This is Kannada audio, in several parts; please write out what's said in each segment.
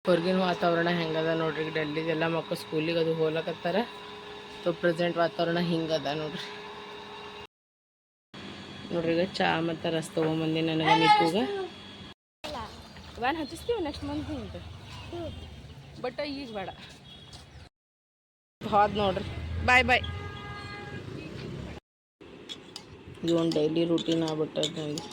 ಹೊರಗಿನ ವಾತಾವರಣ ಹೆಂಗದ ನೋಡ್ರಿ. ಡೆಲ್ಲಿದೆಲ್ಲ ಮಕ್ಕಳು ಸ್ಕೂಲಿಗೆ ಅದು ಹೋಗ್ಲಕತ್ತಾರ. ಪ್ರೆಸೆಂಟ್ ವಾತಾವರಣ ಹಿಂಗದ ನೋಡ್ರಿ. ಈಗ ಚಾ ಮತ್ತು ರಸ್ ತೊಗೊಂಬಂದು ನನಗೆ ಮಿಕ್ಕೂಗ ವ್ಯಾನ್ ಹಚ್ಚಿಸ್ತೀವಿ ನೆಕ್ಸ್ಟ್ ಮಂತ್ ಅಂತ. ಬಟ್ ಈಗ ಬೇಡ ಹೋದ್ ನೋಡ್ರಿ. ಬಾಯ್ ಬಾಯ್. ಇದು ಒಂದು ಡೈಲಿ ರೂಟೀನ್ ಆಗ್ಬಿಟ್ಟದ ನನಗೆ.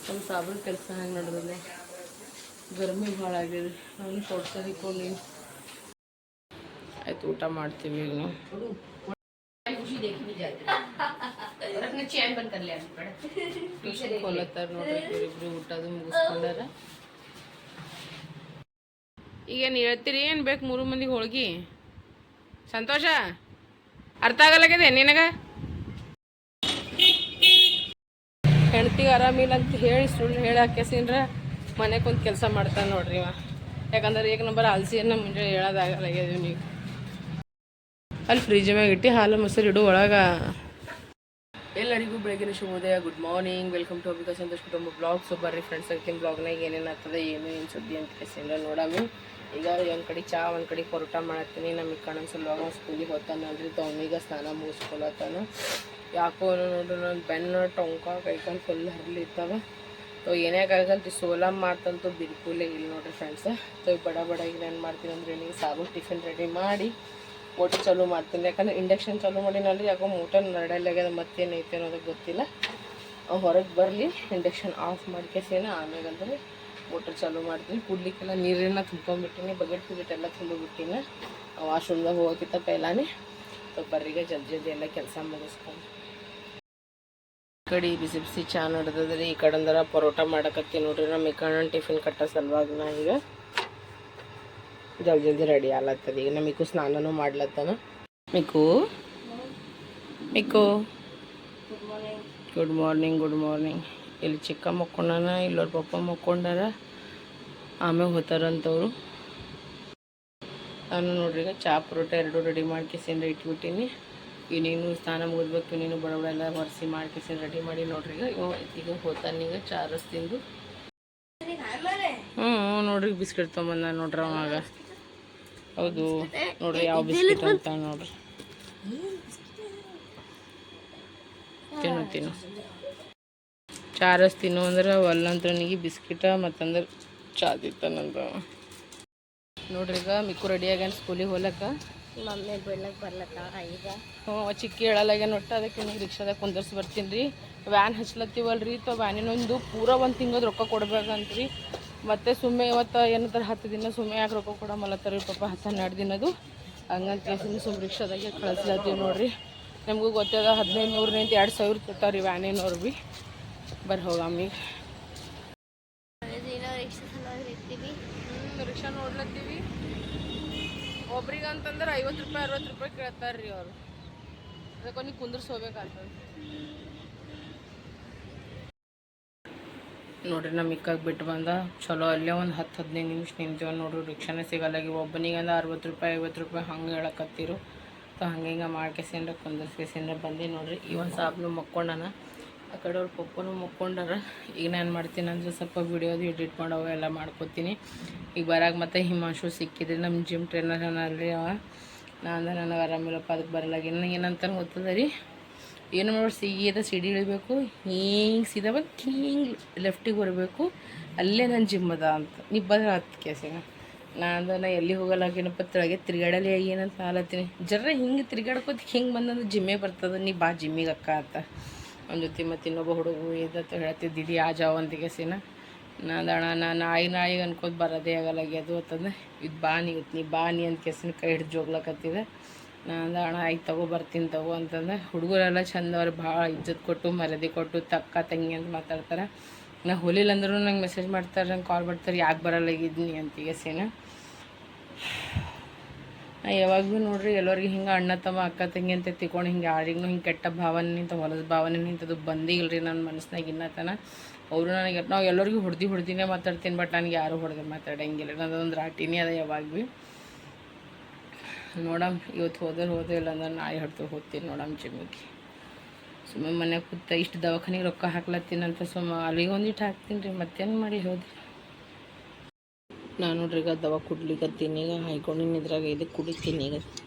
ನಮ್ಮ ಸಾಬೂನು ಕೆಲಸ ಹೆಂಗೆ ನಡೆದಿದೆ. ಗರ್ಮಿ ಭಾಳ ಆಗಿದೆ. ನಾನು ಕೊಡ್ಸ ಹಿಕ್ಕೊಂಡು ಆಯ್ತು ಊಟ ಮಾಡ್ತೀವಿ. ಈಗ ನಾವು ಕೊಲ್ಲತ್ತಾರ ನೋಡ್ರಿ. ಇಬ್ಬರು ಊಟದು ಮುಗಿಸ್ಕೊಂಡಾರ. ಈಗೇನು ಹೇಳ್ತೀರಿ? ಏನು ಬೇಕು 3 ಮಂದಿಗೆ ಹೋಳ್ಗಿ? ಸಂತೋಷ ಅರ್ಥ ಆಗಲ್ಲಾಗಿದೆ ನಿನಗೆ? ಹೆಂಡ್ತಿಗೆ ಆರಾಮಿಲ್ಲ ಅಂತ ಹೇಳಿ ಸುಳ್ಳು ಹೇಳಿ ಹಾಕ್ಯಸಿನ್ರ ಮನೆ ಕುಂತು ಕೆಲಸ ಮಾಡ್ತಾನೆ ನೋಡ್ರಿ ಇವ. ಯಾಕಂದ್ರೆ 1 ನಂಬರ್ ಆಲ್ಸಿಯನ್ನು ಮುಂಜಾನೆ ಹೇಳೋದಾಗಲ್ಲಾಗ್ಯದ ನೀವು. ಅಲ್ಲಿ ಫ್ರಿಜ್ ಮ್ಯಾಗ ಇಟ್ಟು ಹಾಲು ಮೊಸರು ಇಡು ಒಳಗೆ. ಎಲ್ಲರಿಗೂ ಬೆಳಗಿನ ಶುಭೋದಯ. Good morning. Welcome to Abika Santosh ಕುಟುಂಬ ಬ್ಲಾಗ್. ಸೊ ಬರ್ರಿ ಫ್ರೆಂಡ್ಸ್, ಆಗ್ತೀನಿ ಬ್ಲಾಗ್ನಾಗ ಏನೇನು ಆಗ್ತದೆ ಏನು ಸುದ್ದಿ ಅಂತ ಕೇಸಿಲ್ಲ ನೋಡಮ್ಮಿ. ಈಗ ಒಂದು ಕಡೆ ಚಾ ಒಂದು ಕಡೆ ಪರೋಟ ಮಾಡತ್ತೀನಿ. ನಮಗೆ ಕಣ್ಣನ ಸಲುವಾಗ ಸ್ಕೂಲಿಗೆ ಹೋಗ್ತಾನಲ್ರಿ. ತವನಿಗೆ ಸ್ನಾನ ಮುಗಿಸ್ಕೊಳತ್ತಾನ. ಯಾಕೋ ನೋಡ್ರಿ ನನ್ನ ಬೆನ್ನು ಟೊಂಕ ಕೈಕಾಲು ಫುಲ್ ಹರಿಲಿರ್ತಾವೆ. ಏನೇ ಆಗಲ್ತಿ ಸೋಲಾ ಮಾಡ್ತಂತೂ ಬಿಲ್ಕುಲೇ ಇಲ್ಲ ನೋಡ್ರಿ ಫ್ರೆಂಡ್ಸ್. ಬಡ ಈಗ ಏನು ಮಾಡ್ತೀನಿ ಅಂದ್ರೆ ನಿಮಗೆ ಸಾಬೂನು ಟಿಫಿನ್ ರೆಡಿ ಮಾಡಿ ಮೋಟರ್ ಚಾಲೂ ಮಾಡ್ತೀನಿ. ಯಾಕಂದ್ರೆ ಇಂಡಕ್ಷನ್ ಚಾಲೂ ಮಾಡಿನಲ್ರಿ. ಯಾಕೋ ಮೋಟರ್ ನಡಲಾಗ್ಯದ, ಮತ್ತೇನೈತೆ ಅನ್ನೋದಕ್ಕೆ ಗೊತ್ತಿಲ್ಲ. ಹೊರಗೆ ಬರಲಿ, ಇಂಡಕ್ಷನ್ ಆಫ್ ಮಾಡ್ಕೇಸೇನ ಆಮೇಲೆ ಅಂದರೆ ಮೋಟರ್ ಚಾಲೂ ಮಾಡ್ತೀನಿ. ಕುಡ್ಲಿಕ್ಕೆಲ್ಲ ನೀರನ್ನ ತುಂಬ್ಕೊಂಡ್ಬಿಟ್ಟಿನಿ. ಬಕೆಟ್ ಎಲ್ಲ ತುಂಬಿಬಿಟ್ಟಿನ. ವಾಶ್ರೂಮ್ದಾಗ ಹೋಗೋಕ್ಕಿಂತ ಪೈಲಾನೆ ಬರ್ರಿಗೆ ಜಲ್ದಿ ಎಲ್ಲ ಕೆಲಸ ಮುಗಿಸ್ಕೊಂಡು ಈ ಕಡೆ ಬಿಸಿ ಬಿಸಿ ಚಾ ನಡೆದದ್ರಿ. ಈ ಕಡೆ ಅಂದ್ರೆ ಪರೋಟ ಮಾಡಕತ್ತೀನಿ ನೋಡ್ರಿ. ನಮ್ಮ ಈ ಕಡೆ ಟಿಫಿನ್ ಕಟ್ಟೋ ಸಲುವಾಗಿ ನಾ ಈಗ ಜಲ್ದಿ ರೆಡಿ ಆಗ್ಲತ್ತದ. ಈಗ ನಮಗೂ ಸ್ನಾನನೂ ಮಾಡ್ಲತ್ತಾನ. ಮಿಕ್ಕು ಗುಡ್ ಮಾರ್ನಿಂಗ್. ಇಲ್ಲಿ ಚಿಕ್ಕ ಮಕ್ಕೊಂಡಾನ, ಇಲ್ಲವ್ರ ಪಪ್ಪ ಮಕ್ಕೊಂಡಾರ. ಆಮೇಲೆ ಹೋತಾರಂತವ್ರು. ನಾನು ನೋಡ್ರಿ ಈಗ ಚಾ ಪರೋಟ 2 ರೆಡಿ ಮಾಡ್ಕೇಸಿಂದ ಇಟ್ಬಿಟ್ಟಿನಿ. ಈಗ ನೀನು ಸ್ನಾನ ಮುಗಿದ್ಬೇಕು. ನೀನು ಬಡ ಎಲ್ಲ ಒರೆಸಿ ಮಾಡ್ಕೇಸಿಂದ ರೆಡಿ ಮಾಡಿ ನೋಡ್ರಿ. ಈಗ ಹೋತಾನೀಗ ಚಾ ರಸ್ ತಿಂದು. ನೋಡ್ರಿ ಬಿಸ್ಕೆಟ್ ತೊಗೊಂಬಂದ ನೋಡ್ರಿ ಅವಾಗ. ಹೌದು ನೋಡ್ರಿ ಯಾವ ಬಿಸ್ಕೆಟ್ ಅಂತ ನೋಡ್ರಿ. ತಿನ್ನು ಚಾ ರಸ್ ತಿನ್ನು ಅಂದ್ರೆ ಒಲ್ಲಂತ್ರ ನನಗೆ ಬಿಸ್ಕಿಟ ಮತ್ತಂದ್ರೆ ಚಾ ತಿಂತಾನಂತ ನೋಡ್ರಿ. ಈಗ ಮಿಕ್ಕು ರೆಡಿ ಆಗ್ಯಾನ ಸ್ಕೂಲಿಗೆ ಹೋಗ್ಲಕ್ಕ. ಮಮ್ಮಿ ಬೀಳಕ್ಕೆ ಬರ್ಲತ್ತ ಈಗ. ಚಿಕ್ಕಿ ಹೇಳಲ್ಲಾಗ್ಯಾನ ಒಟ್ಟು. ಅದಕ್ಕೆ ನಿಮ್ಗೆ ರಿಕ್ಷಾದಾಗ ಕುಂದರ್ಸಿ ಬರ್ತೀನಿ ರೀ. ವ್ಯಾನ್ ಹಚ್ಲತ್ತೀವಲ್ರಿ. ವ್ಯಾನಿನೊಂದು ಪೂರ 1 ತಿಂಗಳದ ರೊಕ್ಕ ಕೊಡ್ಬೇಕಂತ್ರಿ. ಮತ್ತು ಸುಮ್ಮನೆ ಇವತ್ತು ಏನಂತಾರೆ 10 ದಿನ ಸುಮ್ಮನೆ ಯಾಕೆ ರೊಕ್ಕ ಕೊಡಮಲ್ಲತ್ತಾರ ಪಾಪ. 10-12 ದಿನದು ಹಂಗಂತ ಕೇಸಿನ ಸುಮ್ಮನೆ ರಿಕ್ಷಾದಾಗೆ ಕಳಿಸ್ಲತ್ತೀವಿ ನೋಡ್ರಿ. ನಮಗೂ ಗೊತ್ತದ 1500 2000 ಕೊಡ್ತಾವ್ರಿ ವ್ಯಾನಿನವ್ರು ಭೀ. ಬರ್ರಿ ಹೋಗಮ್ಮಿ. ರಿಕ್ಷಾ ನೋಡ್ಲತ್ತೀವಿ. ಒಬ್ರಿಗೆ ಅಂತಂದ್ರೆ 50 ರೂಪಾಯಿ 60 ರೂಪಾಯಿ ಕೇಳ್ತಾರೆ ರೀ ಅವರು. ಅದಕ್ಕೆ ನೀವು ಕುಂದ್ರಿಸಿ ಹೋಗ್ಬೇಕಾಗ್ತದೆ ನೋಡ್ರಿ. ನಮ್ಮ ಮಿಕ್ಕಾಗಿ ಬಿಟ್ಟು ಬಂದ ಚಲೋ. ಅಲ್ಲೇ ಒಂದು 10-15 ನಿಮಿಷ ನಿಂತೀವಿ ನೋಡ್ರಿ. ರಿಕ್ಷಾನೇ ಸಿಗಲ್ಲಾಗಿ. ಒಬ್ಬನಿಗೆ ಅಂದ್ರೆ 60 ರೂಪಾಯಿ 50 ರೂಪಾಯಿ ಹಂಗೆ ಹೇಳಕತ್ತೀರು. ಹಂಗೆ ಹಿಂಗೆ ಮಾಡ್ಕೇಸಿಂದ್ರೆ ಕುಂದರ್ಸ್ಕೇಸಿಂದ್ರೆ ಬಂದು ನೋಡ್ರಿ. ಈ ಒಂದು ಸಾಬ್ನು ಮಕ್ಕೊಂಡನ. ಆ ಕಡೆ ಅವ್ರ ಪಪ್ಪನೂ ಮಕ್ಕೊಂಡಾರ. ಈಗ ನಾನು ಮಾಡ್ತೀನಿ ಅಂದರೆ ಸ್ವಲ್ಪ ವಿಡಿಯೋದು ಎಡಿಟ್ ಮಾಡೋ ಎಲ್ಲ ಮಾಡ್ಕೊತೀನಿ. ಈಗ ಬರಾಗ ಮತ್ತು ಹಿಮಾಂಶು ಸಿಕ್ಕಿದ್ರಿ. ನಮ್ಮ ಜಿಮ್ ಟ್ರೈನರ್ ಅಲ್ರಿ ಅವ. ನನಗೆ ಆರಾಮಿಲ್ಲಪ್ಪ ಅದಕ್ಕೆ ಬರಲಾಗಿನ. ಏನಂತ ಗೊತ್ತದ ರೀ, ಏನು ನೋಡಿ ಸೀದಾ ಸಿಡಿ ಇಳಿಬೇಕು. ಹಿಂಗೆ ಸೀದಾ ಬಂದು ಹಿಂಗೆ ಲೆಫ್ಟಿಗೆ ಬರಬೇಕು. ಅಲ್ಲೇ ನನ್ನ ಜಿಮ್ ಅದ ಅಂತ. ನೀವು ಬಂದ್ರೆ 10 ಕೇಸಿಗ ನಾ ಎಲ್ಲಿ ಹೋಗಲ್ಲಾಗೇನಪ್ಪ. ತೆಳಗೆ ತಿರ್ಗಾಡಲಿ ಏನಂತ ಹಾಲತ್ತೀನಿ. ಜರ್ರ ಹಿಂಗೆ ತಿರ್ಗಾಡ್ಕೋತ ಹಿಂಗೆ ಬಂದಂದ್ರೆ ಜಿಮ್ಮೇ ಬರ್ತದೆ. ನೀ ಬಾ ಜಿಮ್ಮಿಗೆ ಅಕ್ಕ ಅಂತ ಒಂದು ಜೊತೆ. ಮತ್ತು ಇನ್ನೊಬ್ಬ ಹುಡುಗು ಇದತ್ತು ಹೇಳ್ತಿದ್ದಿದ್ದು ಆ ಜಾವ ಅಂತ ಕೇಸಿನ. ಅಣ್ಣ ನಾನು ನಾಯಿಗೆ ಅನ್ಕೋತ ಬರೋದೇ ಆಗಲ್ಲಾಗ್ಯದು ಅಂತಂದ್ರೆ ಇದು ಬಾ ನೀ ಅಂತ ಕೇಸಿನ ಕೈ ಹಿಡಿದು ಜೋಗ್ಲಕತ್ತಿದೆ. ಅಣ್ಣ ಆಯ್ತು ತಗೋ ಬರ್ತೀನಿ ತಗೋ ಅಂತಂದ್ರೆ. ಹುಡುಗರೆಲ್ಲ ಚಂದ ಅವ್ರು ಭಾಳ ಇಜ್ಜತ್ ಕೊಟ್ಟು ಮರ್ಯಾದೆ ಕೊಟ್ಟು ತಕ್ಕ ತಂಗಿ ಅಂತ ಮಾತಾಡ್ತಾರೆ. ನಾ ಹೊಲಿಲ್ಲ ಅಂದ್ರೂ ನಂಗೆ ಮೆಸೇಜ್ ಮಾಡ್ತಾರೆ, ನಂಗೆ ಕಾಲ್ ಮಾಡ್ತಾರೆ, ಯಾಕೆ ಬರಲ್ಲಾಗಿದ್ನಿ ಅಂತ ಕೇಸಿನ. ಯಾವಾಗ ಭೀ ನೋಡ್ರಿ ಎಲ್ಲರಿಗೆ ಹಿಂಗೆ ಅಣ್ಣ ತಮ್ಮ ಅಕ್ಕ ತಂಗಿ ಅಂತ ತಿಳ್ಕೊಂಡು ಹಿಂಗೆ ಯಾರಿಗೂ ಹಿಂಗೆ ಕೆಟ್ಟ ಭಾವನೆ ನಿಂತ ಹೊಲದ ಭಾವನೆ ನಿಂತದು ಬಂದಿಲ್ಲರಿ ನನ್ನ ಮನಸ್ಸಿನಾಗ ಇನ್ನತನ. ಅವರು ನನಗೆ ನಾವು ಎಲ್ಲರಿಗೂ ಹೊಡ್ದಿನೇ ಮಾತಾಡ್ತೀನಿ. ಬಟ್ ನನಗೆ ಯಾರೂ ಹೊಡೆದು ಮಾತಾಡಂಗಿಲ್ಲ. ನನ್ನದೊಂದು ರಾಟಿನೇ ಅದ ಯಾವಾಗ ಭೀ. ನೋಡಮ್ ಇವತ್ತು ಹೋದ್ರೆ ಇಲ್ಲ ಅಂದ್ರೆ ನಾಳೆ ಹೊಡ್ತು ಹೋಗ್ತೀನಿ ನೋಡಮ್ ಜಿಮ್ಮಿಗೆ. ಸುಮ್ಮನೆ ಮನ್ಯಾಗ ಕೂತ ಇಷ್ಟು ದವಾಖಾನಿಗೆ ರೊಕ್ಕ ಹಾಕ್ಲತ್ತೀನಂತ ಅಲ್ಲಿಗೆ ಒಂದಿಟ್ಟು ಹಾಕ್ತೀನಿ ರೀ, ಮತ್ತೇನು ಮಾಡಿ ಹೋದ್ರಿ. ನಾನು ನೋಡ್ರಿ ಈಗ ದವಾ ಕುಡ್ಲಿಕ್ಕತ್ತೀನಿ, ಈಗ ಹಾಯ್ಕೊಂಡಿನಿ ಇದ್ರಾಗ ಇದಕ್ಕೆ ಕುಡಿತೀನಿ. ಈಗ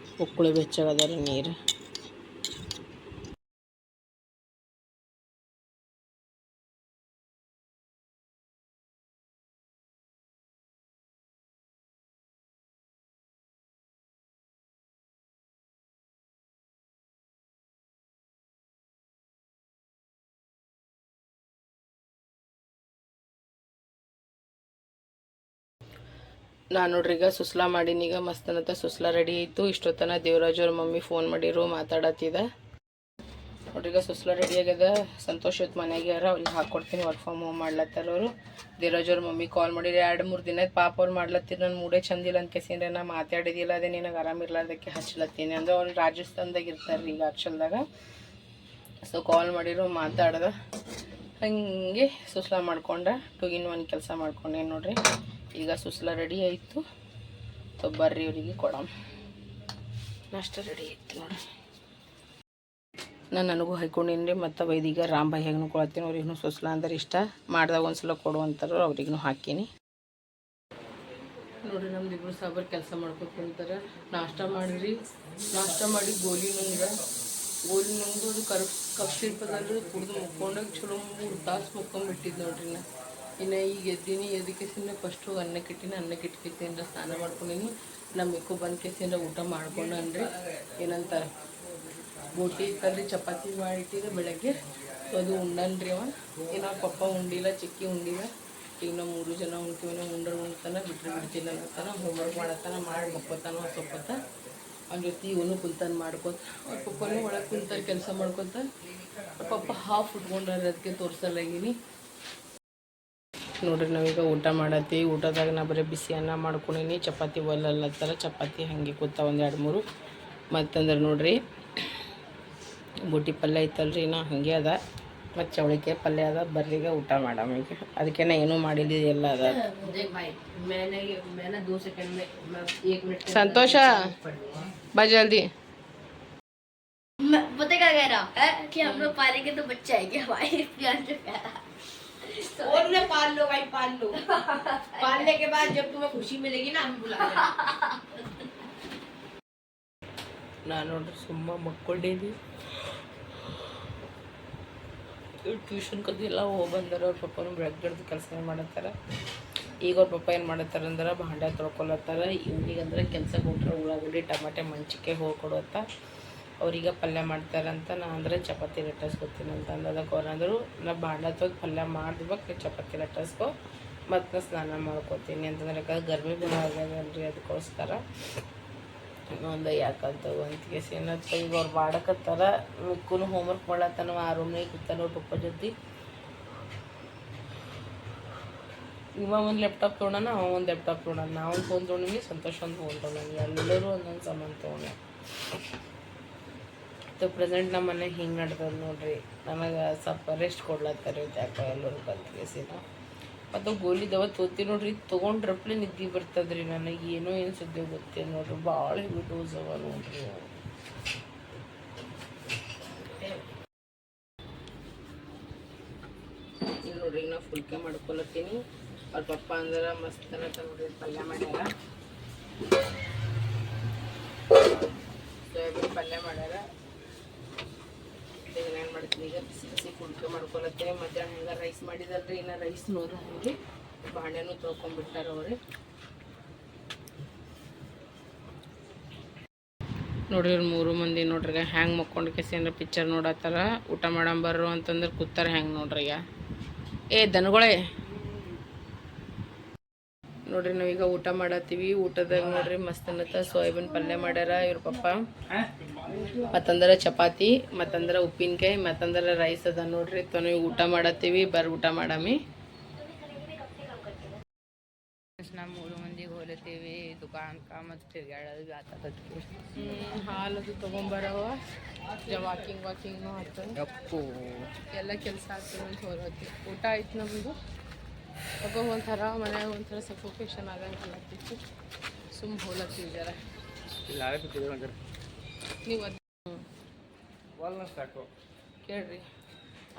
ಒಕ್ಕುಳಿ ಬೆಚ್ಚಗದ ರೀ ನೀರು. ನಾನು ನೋಡ್ರಿ ಈಗ ಸುಸ್ಲಾ ಮಾಡೀನಿ. ಈಗ ಮಸ್ತನತ್ತ ಸುಸ್ಲಾ ರೆಡಿ ಆಯಿತು. ಇಷ್ಟೊತ್ತನ ದೇವರಾಜವ್ರ ಮಮ್ಮಿ ಫೋನ್ ಮಾಡಿರು, ಮಾತಾಡತ್ತಿದ ನೋಡ್ರಿ. ಈಗ ಸುಸ್ಲಾ ರೆಡಿ ಆಗ್ಯದ. ಸಂತೋಷ್ ಹೊತ್ತು ಮನೆಯಾಗ ಯಾರ ಅವ್ರಿಗೆ ಹಾಕ್ಕೊಡ್ತೀನಿ, ವರ್ಕ್ ಫ್ರಮ್ ಹೋಮ್ ಮಾಡ್ಲತ್ತಾರ ಅವರು. ದೇವರಾಜವ್ರ ಮಮ್ಮಿ ಕಾಲ್ ಮಾಡಿರಿ 2-3 ದಿನ ಪಾಪ ಅವ್ರು ಮಾಡ್ಲತ್ತೀರಿ. ನನ್ನ ಮೂಡೇ ಚಂದಿಲ್ಲ ಅಂತ ಕೇಸಿಂದ್ರೆ ನಾ ಮಾತಾಡಿದಿಲ್ಲ, ಅದೇ ನಿನಗೆ ಆರಾಮಿರ್ಲಾರ್ದಕ್ಕೆ ಹಚ್ಲತ್ತೀನಿ ಅಂದ್ರೆ ಅವ್ರು ರಾಜಸ್ಥಾನದಾಗ ಇರ್ತಾರೆ ಈಗ ಆ್ಯಕ್ಚುಲ್ದಾಗ. ಸೊ ಕಾಲ್ ಮಾಡಿರು, ಮಾತಾಡ್ದ. ಹಾಗೆ ಸುಸ್ಲಾ ಮಾಡ್ಕೊಂಡೆ 2 in 1 ಕೆಲಸ ಮಾಡ್ಕೊಂಡೆ ನೋಡ್ರಿ. ಈಗ ಸುಸ್ಲಾ ರೆಡಿ ಆಯಿತು. ಬರ್ರಿ ಇವರಿಗೆ ಕೊಡಮ್. ನಾಷ್ಟ ರೆಡಿ ಆಯ್ತು ನೋಡ್ರಿ. ನಾನು ನನಗೂ ಹಾಯ್ಕೊಂಡಿನಿ. ಮತ್ತು ವೈದಿಗ ರಾಮ್ಬಾಯಿ ಹೆಂಗೆ ಕೊಡ್ತೀನಿ, ಅವ್ರಿಗೂ ಸುಸ್ಲಾ ಅಂದ್ರೆ ಇಷ್ಟ. ಮಾಡ್ದಾಗ ಒಂದ್ಸಲ ಕೊಡು ಅಂತಾರೋ ಅವ್ರಿಗೂ ಹಾಕೀನಿ ನೋಡ್ರಿ. ನಮ್ದು ಇಬ್ಬರು ಸಾಬರ್ ಕೆಲಸ ಮಾಡ್ಕೊಂಡು ಕುಂತಾರೆ. ನಾಷ್ಟ ಮಾಡಿರಿ, ನಾಷ್ಟ ಮಾಡಿ ಗೋಲಿ ನುಂಗ್ದು ಅದು ಕಪ್ ಸಿಲ್ಪದಲ್ಲಿ ಕುಡ್ದು ಮುಕ್ಕೊಂಡಾಗ ಚಲೋ 3 ತಾಸು ಮುಕ್ಕೊಂಬಿಟ್ಟಿದ್ದು ನೋಡ್ರಿ. ಇನ್ನು ಈಗ ಎದ್ದೀನಿ. ಎದಕ್ಕೆ ಫಸ್ಟು ಅನ್ನಕ್ಕೆ ಇಟ್ಕಿತೀನಿ, ಸ್ನಾನ ಮಾಡ್ಕೊಂಡಿನಿ. ನಮ್ಮ ಮಿಕ್ಕು ಬಂದು ಕೇಸಿಂದ ಊಟ ಮಾಡ್ಕೊಂಡ್ರಿ. ಏನಂತಾರೆ ಬೋಟಿ ಇತ್ತಲ್ರಿ, ಚಪಾತಿ ಮಾಡಿಟ್ಟಿದ್ರೆ ಬೆಳಗ್ಗೆ ಅದು ಉಂಡನ್ರಿ. ಅವ ಏನೋ ಪಪ್ಪ ಉಂಡಿಲ್ಲ, ಚಿಕ್ಕಿ ಉಂಡಿಲ್ಲ. ಈಗ ನಾವು 3 ಜನ ಉಣ್ತೀವಿ. ಉಣ್ತಾನ ಬಿಡ್ತೀನಿ ಅನ್ನತ್ತಾನ. ಹೋಮ್ವರ್ಕ್ ಮಾಡತ್ತಾನ, ಮಾಡಿ ಮಕ್ಕೋತಾನ ಸೊಪ್ಪತ್ತ. ಅವ್ನ ಜೊತೆ ಇವನು ಕುಂತಾನೆ ಮಾಡ್ಕೊತ. ಅವ್ರ ಪಪ್ಪನೂ ಒಳಗೆ ಕುಂತಾರೆ ಕೆಲಸ ಮಾಡ್ಕೊತ. ಅವ್ರ ಪಪ್ಪ ಹಾಫ್ ಉಟ್ಕೊಂಡ್ರೆ ಅದಕ್ಕೆ ತೋರಿಸಲಾಗೀನಿ ನೋಡ್ರಿ. ನಾವೀಗ ಊಟ ಮಾಡತ್ತೀವಿ. ಊಟದಾಗ ನಾ ಬರೀ ಬಿಸಿ ಅನ್ನ ಮಾಡ್ಕೊಂಡಿನಿ. ಚಪಾತಿ ಒಲ್ಲಲ್ಲತ್ತಾರ, ಚಪಾತಿ ಹಾಗೆ ಕೂತ 1-2-3. ಮತ್ತಂದ್ರೆ ನೋಡ್ರಿ ಬೂಟಿ ಪಲ್ಯ ಐತಲ್ರಿ, ನಾ ಹಾಗೆ ಅದ. ಮತ್ತು ಚೌಳಿಕಾಯಿ ಪಲ್ಯ ಅದ. ಬರ್ರಿಗ ಊಟ ಮಾಡಮ್. ಈಗ ಅದಕ್ಕೆ ನಾ ಏನೂ ಮಾಡಿಲ್ಲ, ಎಲ್ಲ ಅದ. ಸಂತೋಷ ಬಾ ಜಲ್ದಿ. पता क्या कह रहा है कि हम लोग पालेंगे तो बच्चा आएंगे हमारे प्यार से प्यारा। और ने पाल लो भाई, पाल लो। पालने के बाद जब तुम्हें खुशी मिलेगी ना हम बुलाएंगे। ನಾನು ನೋಡ್ರಿ ಸುಮ್ಮ ಮಕ್ಕೊಂಡೀನಿ. ಟ್ಯೂಷನ್ ಕದೆಲ್ಲ ಹೋಗಿ ಬಂದಾರ. ಅವ್ರ ಪಪ್ಪನೂ ಬೆಳಗ್ಗೆ ಕೆಲಸ ಮಾಡತ್ತಾರ. ಈಗ ಅವ್ರ ಪಪ್ಪ ಏನು ಮಾಡತ್ತಾರ ಅಂದ್ರೆ ಭಾಂಡೆ ತೊಳ್ಕೊಳತ್ತಾರ. ಇವ್ನಿಗಂದ್ರೆ ಕೆಲ್ಸಕ್ಕೆ ಹೋಗ್ರೆ ಉಳ್ಳಾಗಡ್ಡಿ ಟಮಾಟೆ ಮಂಚಿಕೆ ಹೋಗಿ ಕೊಡುವತ್ತ. ಅವ್ರೀಗ ಪಲ್ಯ ಮಾಡ್ತಾರಂತ. ನಾ ಅಂದರೆ ಚಪಾತಿ ಲಟ್ಟಿಸ್ಕೊತೀನಿ ಅಂತ ಅದಕ್ಕೆ ಅವ್ರು ಅಂದರು ನಾ ಭಾಂಡೆ ತೊಗೊಂಡು ಪಲ್ಯ ಮಾಡಿದ್ಬೇಕು, ಚಪಾತಿ ಲಟ್ಟಿಸ್ಕೊ ಮತ್ತು ನಾ ಸ್ನಾನ ಮಾಡ್ಕೊತೀನಿ ಅಂತಂದ್ರೆ. ಯಾಕಂದ್ರೆ ಗರ್ಮಿ ಭಾಳ ಆಗ್ಯದಲ್ರಿ, ಅದಕ್ಕೋಸ್ಕರ ಒಂದು ಯಾಕಂತ ಒಂದು ಕೇಸ್ ಏನಂತ ಈಗ ಅವ್ರು ಮಾಡಕತ್ತಾರ. ಮಿಕ್ಕೂ ಹೋಮ್ವರ್ಕ್ ಮಾಡ್ಲತ್ತಾನ, ಆ ರೂಮ್ನಾಗ ಕೂತಾನ ಅವ್ರ ಪಪ್ಪ ಜೊತೆ. ಇವ ಒಂದು ಲ್ಯಾಪ್ಟಾಪ್ ತೊಗೊಳೋಣ, ಅವ ಒಂದು ಲ್ಯಾಪ್ಟಾಪ್ ತೊಗೊಳೋಣ. ನಾವು ಒಂದು ಫೋನ್ ತೊಗೊಂಡಿನಿ, ಸಂತೋಷ ಒಂದು ಫೋನ್ ತೊಗೊಂಡು, ಎಲ್ಲರೂ ಒಂದೊಂದು ಸಾಮಾನು ತೊಗೊಂಡೆ. ಪ್ರೆಸೆಂಟ್ ನಮ್ಮ ಮನೆ ಹಿಂಗೆ ನಡ್ದದ ನೋಡ್ರಿ. ನನಗೆ ಸ್ವಲ್ಪ ರೆಸ್ಟ್ ಕೊಡ್ಲತ್ತಾರೆ ಯಾಕೋ ಎಲ್ಲರೂ ಬಂದು ಕೇಸಿನ. ಮತ್ತು ಗೋಲಿ ದವ ತೋತಿ ನೋಡ್ರಿ, ತೊಗೊಂಡ್ರಪ್ಲೆ ನಿದ್ದೆ ಬರ್ತದ್ರಿ. ನನಗೆ ಏನೋ ಏನು ಸುದ್ದಿ ಗೊತ್ತಿಲ್ಲ ನೋಡ್ರಿ. ಭಾಳ ಹೆವಿ ಡೋಸ್ ಅವ ನೋಡ್ರಿ. ಈಗ ನೋಡ್ರಿ ನಾ ಫುಲ್ಕೆ ಮಾಡ್ಕೊಳತ್ತೀನಿ. ಅವ್ರ ಪಪ್ಪ ಅಂದ್ರೆ ಮಸ್ತನ ನೋಡ್ರಿ ಪಲ್ಯ ಮಾಡ್ಯಾರ, ಸೋಯಾಬೀನ್ ಪಲ್ಯ ಮಾಡ್ಯಾರ. ಈಗ ಏನು ಮಾಡ್ತೀನಿ, ಈಗ ಬಿಸಿ ಬಿಸಿ ಫುಲ್ಕೆ ಮಾಡ್ಕೊಳತ್ತೀನಿ. ಮಧ್ಯಾಹ್ನ ಹೆಂಗೆ ರೈಸ್ ಮಾಡಿದಲ್ರಿ, ಇನ್ನು ರೈಸ್ ನೋಡ್ರಿ ಹಂಗೆ ಬಾಂಡೆನೂ ತೊಳ್ಕೊಂಡ್ಬಿಟ್ಟಾರ ಅವ್ರಿ. ನೋಡ್ರಿ ಇವ್ರು 3 ಮಂದಿ ನೋಡ್ರಿ ಹ್ಯಾಂಗೆ ಮಕ್ಕೊಂಡು ಕೇಸಿಂದ್ರೆ ಪಿಕ್ಚರ್ ನೋಡತ್ತಾರ. ಊಟ ಮಾಡಂಬರ್ರು ಅಂತಂದ್ರೆ ಕೂತಾರ ಹೆಂಗೆ ನೋಡ್ರಿ. ಈಗ ದನಗಳೇ ನೋಡ್ರಿ ನಾವೀಗ ಊಟ ಮಾಡತ್ತೀವಿ. ಊಟದಾಗ ನೋಡ್ರಿ ಮಸ್ತ್ ಅನ್ನತ್ತ ಸೋಯಾಬೀನ್ ಪಲ್ಯ ಮಾಡ್ಯಾರ ಇವ್ರ ಪಪ್ಪ. ಮತ್ತಂದ್ರೆ ಚಪಾತಿ, ಮತ್ತಂದ್ರೆ ಉಪ್ಪಿನಕಾಯಿ, ಮತ್ತಂದ್ರೆ ರೈಸ್ ಅದ ನೋಡ್ರಿ. ನಾವು ಊಟ ಮಾಡತ್ತೀವಿ, ಊಟ ಮಾಡಮಿ. ನಾವು 3 ಮಂದಿಗೆ ಹೋಲತ್ತೀವಿ ದುಕಾನ್ಕ. ಮತ್ತು ತಿರ್ಗಾಡೋದು ಆತದಕ್ಕೆ ಹಾಲದು ತೊಗೊಂಬರವ. ವಾಕಿಂಗ್ನು ಆಯ್ತು, ಎಲ್ಲ ಕೆಲಸ ಆಗ್ತದೆ ಅಂತ ಹೋಲತ್ತೀವಿ. ಊಟ ಆಯ್ತು ನಮ್ಮದು. ಒಂಥರ ಮನ್ಯಾಗ ಒಂಥರ ಸಫೋಕೇಶನ್ ಆಗಂಗೆ ಆಗ್ತಿತ್ತು. ಸುಮ್ಮ ಹೋಲತ್ತೀವಿ ಜರ. ಇಲ್ಲಿ ನಾಳೆ ಬಿಟ್ಟಿದೆ ಹಂಗಾರೆ ನೀವು ವಾಲ್ನ ಸಾಕು ಕೇಳ್ರಿ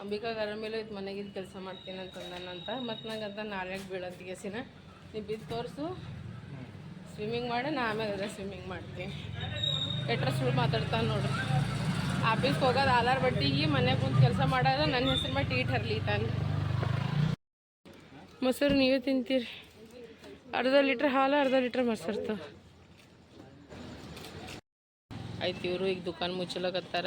ಅಂಬಿಕಾಗ ಆರಾಮಿಲ್ಲ ಇದು ಮನೆಗಿದ್ದು ಕೆಲಸ ಮಾಡ್ತೀನಿ ಅಂತಂದನಂತ ಮತ್ತು ನಂಗಂತ ನಾಳೆಗೆ ಬೀಳಂತಿಗೆಸಿನ ನೀವು ಬಿದ್ದು ತೋರಿಸು ಸ್ವಿಮ್ಮಿಂಗ್ ಮಾಡಿ ನಾ ಆಮೇಲೆ ಸ್ವಿಮ್ಮಿಂಗ್ ಮಾಡ್ತೀನಿ ಎಟ್ರ ಸುಳ್ಳು ಮಾತಾಡ್ತಾನೆ ನೋಡ್ರಿ ಆಫೀಸ್ಗೆ ಹೋಗೋದು ಆಲಾರ್ ಬಟ್ಟಿಗೆ ಮನೆಗೆ ಕುಂತು ಕೆಲಸ ಮಾಡೋದು ನನ್ನ ಹೆಸರು ಮಾಡಿ ಟೀಟ್ ಹರ್ಲಿ ತಾನೆ ಮೊಸರು ನೀವೇ ತಿಂತೀರಿ ಅರ್ಧ ಲೀಟ್ರ್ ಹಾಲು ಅರ್ಧ ಲೀಟ್ರ್ ಮೊಸರು ಆಯ್ತು ಇವರು ಈಗ ದುಕಾನ್ ಮುಚ್ಚಲಕತ್ತಾರ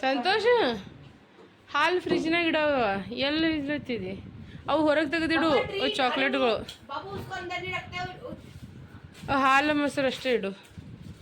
ಸಂತೋಷ ಹಾಲು ಫ್ರಿಜ್ನಾಗ ಇಡವ ಎಲ್ಲಿ ಇಡ್ಲತ್ತಿದಿ ಅವು ಹೊರಗೆ ತೆಗೆದಿಡು ಚಾಕ್ಲೇಟ್ಗಳು बाबू उसको अंदर नहीं रखते ಹಾಲು ಮೊಸರು ಅಷ್ಟೇ ಇಡು